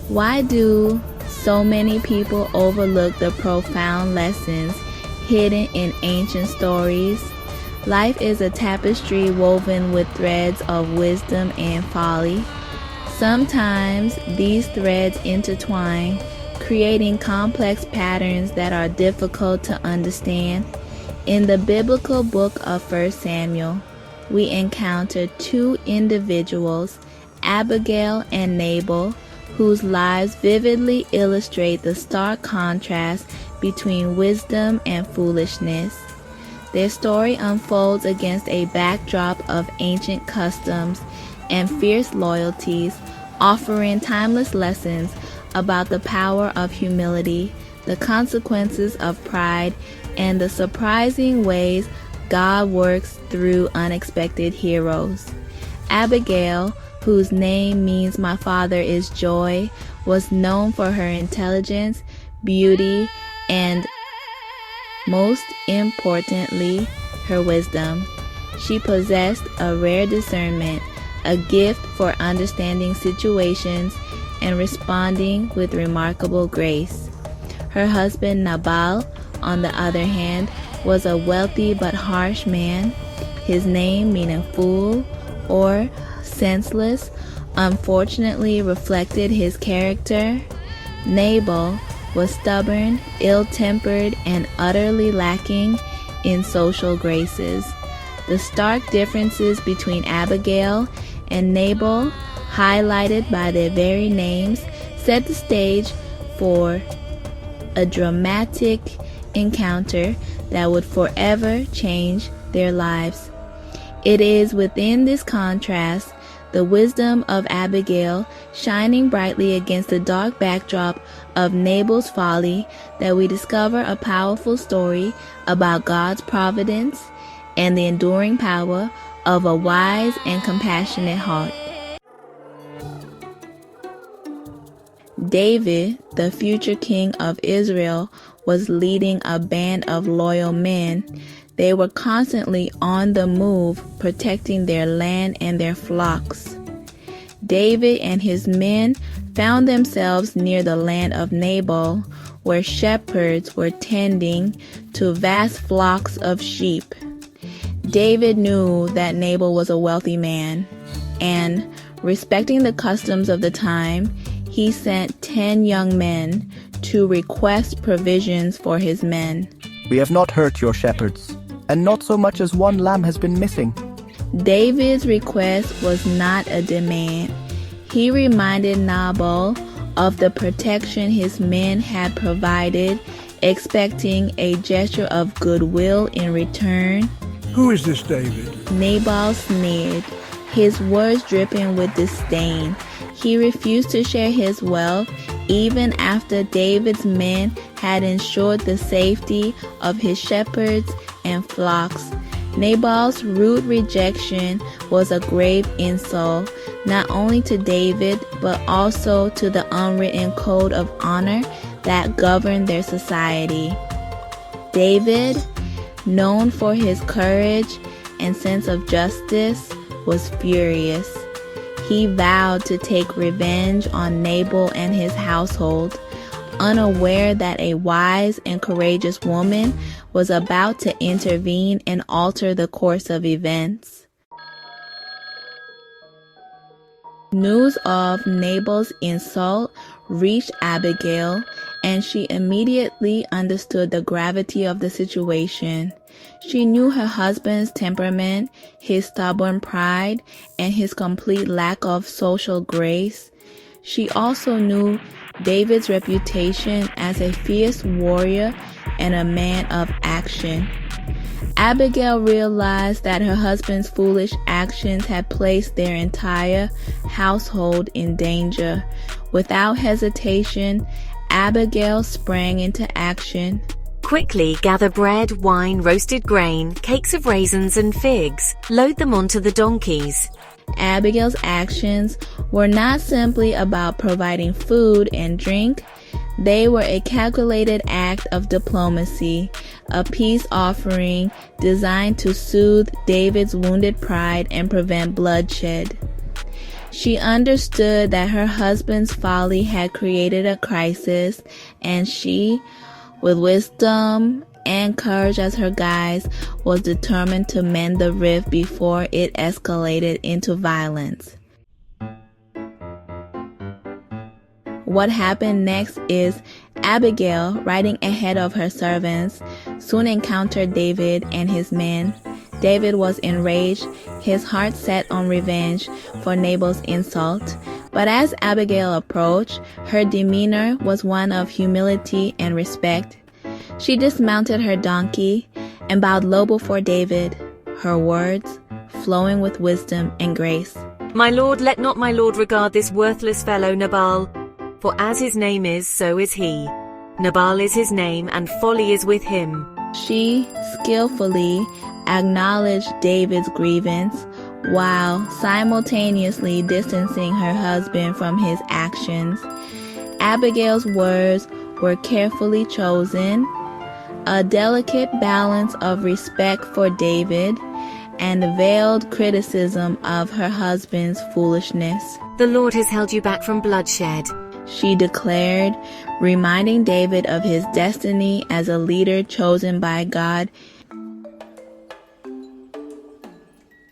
Why do so many people overlook the profound lessons hidden in ancient stories? Life is a tapestry woven with threads of wisdom and folly. Sometimes these threads intertwine, creating complex patterns that are difficult to understand. In the biblical book of 1 Samuel, we encounter two individuals, Abigail and Nabal, whose lives vividly illustrate the stark contrast between wisdom and foolishness. Their story unfolds against a backdrop of ancient customs and fierce loyalties, offering timeless lessons about the power of humility, the consequences of pride, and the surprising ways God works through unexpected heroes. Abigail, whose name means "my father is joy," was known for her intelligence, beauty, and, most importantly, her wisdom. She possessed a rare discernment, a gift for understanding situations and responding with remarkable grace. Her husband Nabal, on the other hand, was a wealthy but harsh man. His name, meaning fool or senseless, unfortunately reflected his character. Nabal was stubborn, ill-tempered, and utterly lacking in social graces. The stark differences between Abigail and Nabal, highlighted by their very names, set the stage for a dramatic encounter that would forever change their lives. It is within this contrast, the wisdom of Abigail shining brightly against the dark backdrop of Nabal's folly, that we discover a powerful story about God's providence and the enduring power of a wise and compassionate heart. David, the future king of Israel, was leading a band of loyal men. They were constantly on the move, protecting their land and their flocks. David and his men found themselves near the land of Nabal, where shepherds were tending to vast flocks of sheep. David knew that Nabal was a wealthy man, and, respecting the customs of the time, he sent 10 young men to request provisions for his men. "We have not hurt your shepherds, and not so much as one lamb has been missing." David's request was not a demand. He reminded Nabal of the protection his men had provided, expecting a gesture of goodwill in return. "Who is this David?" Nabal sneered, his words dripping with disdain. He refused to share his wealth, even after David's men had ensured the safety of his shepherds and flocks. Nabal's rude rejection was a grave insult, not only to David, but also to the unwritten code of honor that governed their society. David, known for his courage and sense of justice, was furious. He vowed to take revenge on Nabal and his household, unaware that a wise and courageous woman was about to intervene and alter the course of events. News of Nabal's insult reached Abigail, and she immediately understood the gravity of the situation. She knew her husband's temperament, his stubborn pride, and his complete lack of social grace. She also knew David's reputation as a fierce warrior and a man of action. Abigail realized that her husband's foolish actions had placed their entire household in danger. Without hesitation, Abigail sprang into action. Quickly gather bread, wine, roasted grain, cakes of raisins and figs. Load them onto the donkeys. Abigail's actions were not simply about providing food and drink. They were a calculated act of diplomacy, a peace offering designed to soothe David's wounded pride and prevent bloodshed. She understood that her husband's folly had created a crisis, and she, with wisdom and courage as her guides, was determined to mend the rift before it escalated into violence. What happened next is Abigail, riding ahead of her servants, soon encountered David and his men. David was enraged, his heart set on revenge for Nabal's insult. But as Abigail approached, her demeanor was one of humility and respect. She dismounted her donkey and bowed low before David, her words flowing with wisdom and grace. My lord, let not my lord regard this worthless fellow Nabal, for as his name is, so is he. Nabal is his name, and folly is with him. She skillfully acknowledged David's grievance while simultaneously distancing her husband from his actions. Abigail's words were carefully chosen, a delicate balance of respect for David and veiled criticism of her husband's foolishness. The Lord has held you back from bloodshed, she declared, reminding David of his destiny as a leader chosen by God.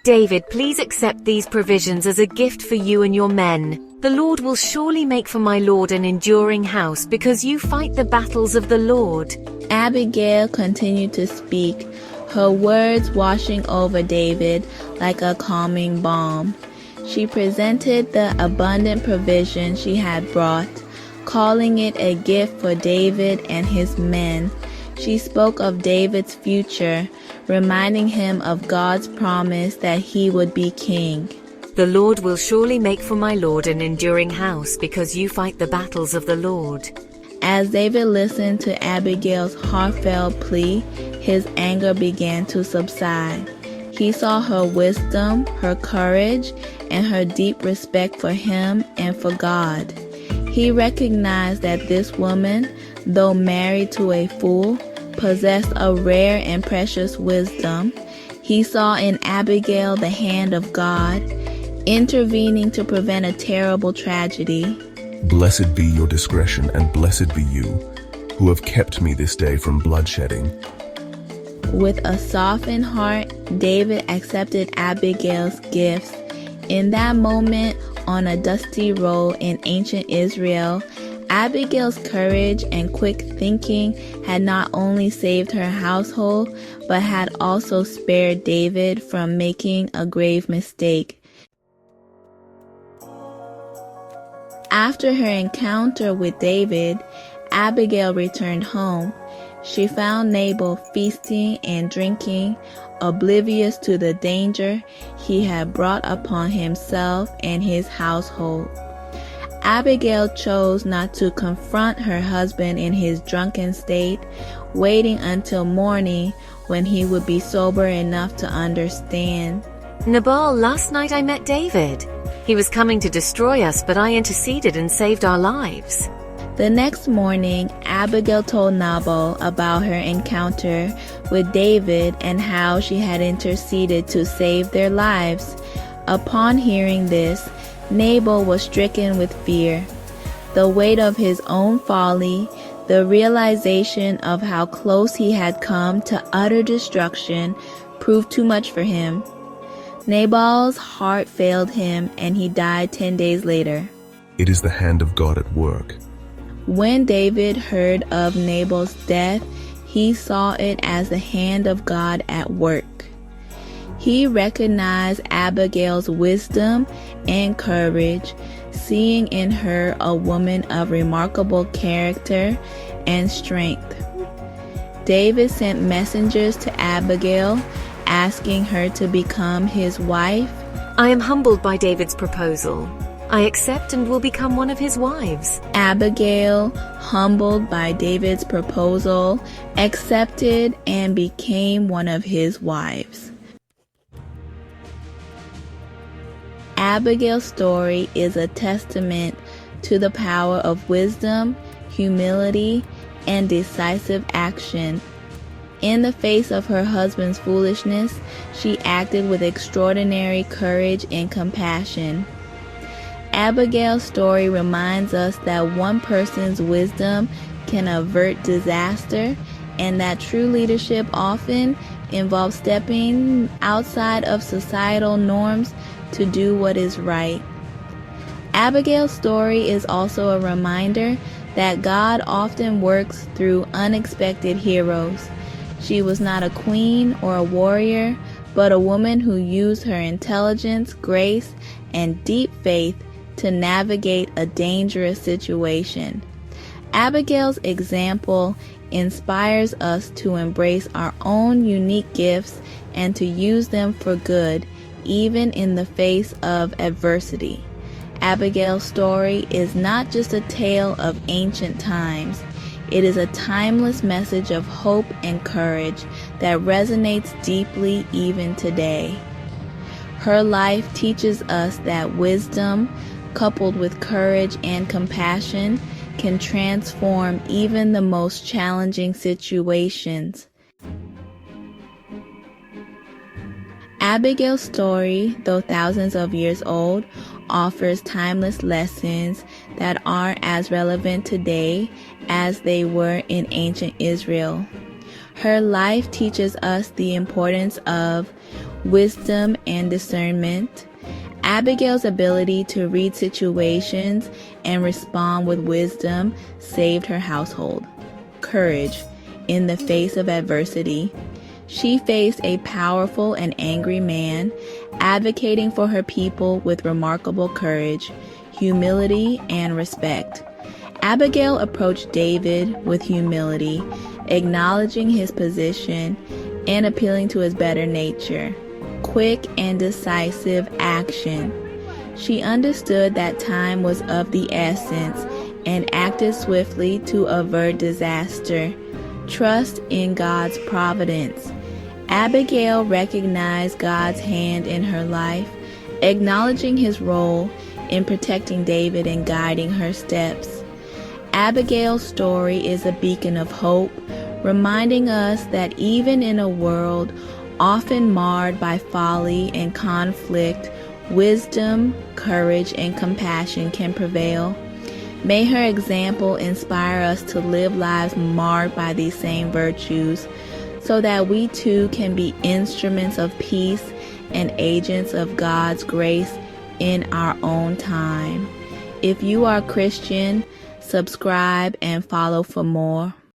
David, please accept these provisions as a gift for you and your men. The Lord will surely make for my lord an enduring house because you fight the battles of the Lord. Abigail continued to speak, her words washing over David like a calming balm. She presented the abundant provision she had brought, calling it a gift for David and his men. She spoke of David's future, reminding him of God's promise that he would be king. The Lord will surely make for my lord an enduring house because you fight the battles of the Lord. As David listened to Abigail's heartfelt plea, his anger began to subside. He saw her wisdom, her courage, and her deep respect for him and for God. He recognized that this woman, though married to a fool, possessed a rare and precious wisdom. He saw in Abigail the hand of God, intervening to prevent a terrible tragedy. Blessed be your discretion, and blessed be you, who have kept me this day from bloodshedding. With a softened heart, David accepted Abigail's gifts. In that moment, on a dusty road in ancient Israel, Abigail's courage and quick thinking had not only saved her household, but had also spared David from making a grave mistake. After her encounter with David, Abigail returned home. She found Nabal feasting and drinking, oblivious to the danger he had brought upon himself and his household. Abigail chose not to confront her husband in his drunken state, waiting until morning when he would be sober enough to understand. Nabal, last night I met David. He was coming to destroy us, but I interceded and saved our lives. The next morning, Abigail told Nabal about her encounter with David and how she had interceded to save their lives. Upon hearing this, Nabal was stricken with fear. The weight of his own folly, the realization of how close he had come to utter destruction, proved too much for him. Nabal's heart failed him, and he died 10 days later. It is the hand of God at work. When David heard of Nabal's death, he saw it as the hand of God at work. He recognized Abigail's wisdom and courage, seeing in her a woman of remarkable character and strength. David sent messengers to Abigail, asking her to become his wife. I am humbled by David's proposal. I accept and will become one of his wives. Abigail, humbled by David's proposal, accepted and became one of his wives. Abigail's story is a testament to the power of wisdom, humility, and decisive action. In the face of her husband's foolishness, she acted with extraordinary courage and compassion. Abigail's story reminds us that one person's wisdom can avert disaster, and that true leadership often involves stepping outside of societal norms to do what is right. Abigail's story is also a reminder that God often works through unexpected heroes. She was not a queen or a warrior, but a woman who used her intelligence, grace, and deep faith to navigate a dangerous situation. Abigail's example inspires us to embrace our own unique gifts and to use them for good, even in the face of adversity. Abigail's story is not just a tale of ancient times. It is a timeless message of hope and courage that resonates deeply even today. Her life teaches us that wisdom, coupled with courage and compassion, can transform even the most challenging situations. Abigail's story, though thousands of years old, offers timeless lessons that are as relevant today as they were in ancient Israel. Her life teaches us the importance of wisdom and discernment. Abigail's ability to read situations and respond with wisdom saved her household. Courage in the face of adversity. She faced a powerful and angry man, advocating for her people with remarkable courage, humility, and respect. Abigail approached David with humility, acknowledging his position and appealing to his better nature. Quick and decisive action. She understood that time was of the essence and acted swiftly to avert disaster. Trust in God's providence. Abigail recognized God's hand in her life, acknowledging his role in protecting David and guiding her steps. Abigail's story is a beacon of hope, reminding us that even in a world often marred by folly and conflict, wisdom, courage, and compassion can prevail. May her example inspire us to live lives marked by these same virtues, so that we too can be instruments of peace and agents of God's grace in our own time. If you are Christian, subscribe and follow for more.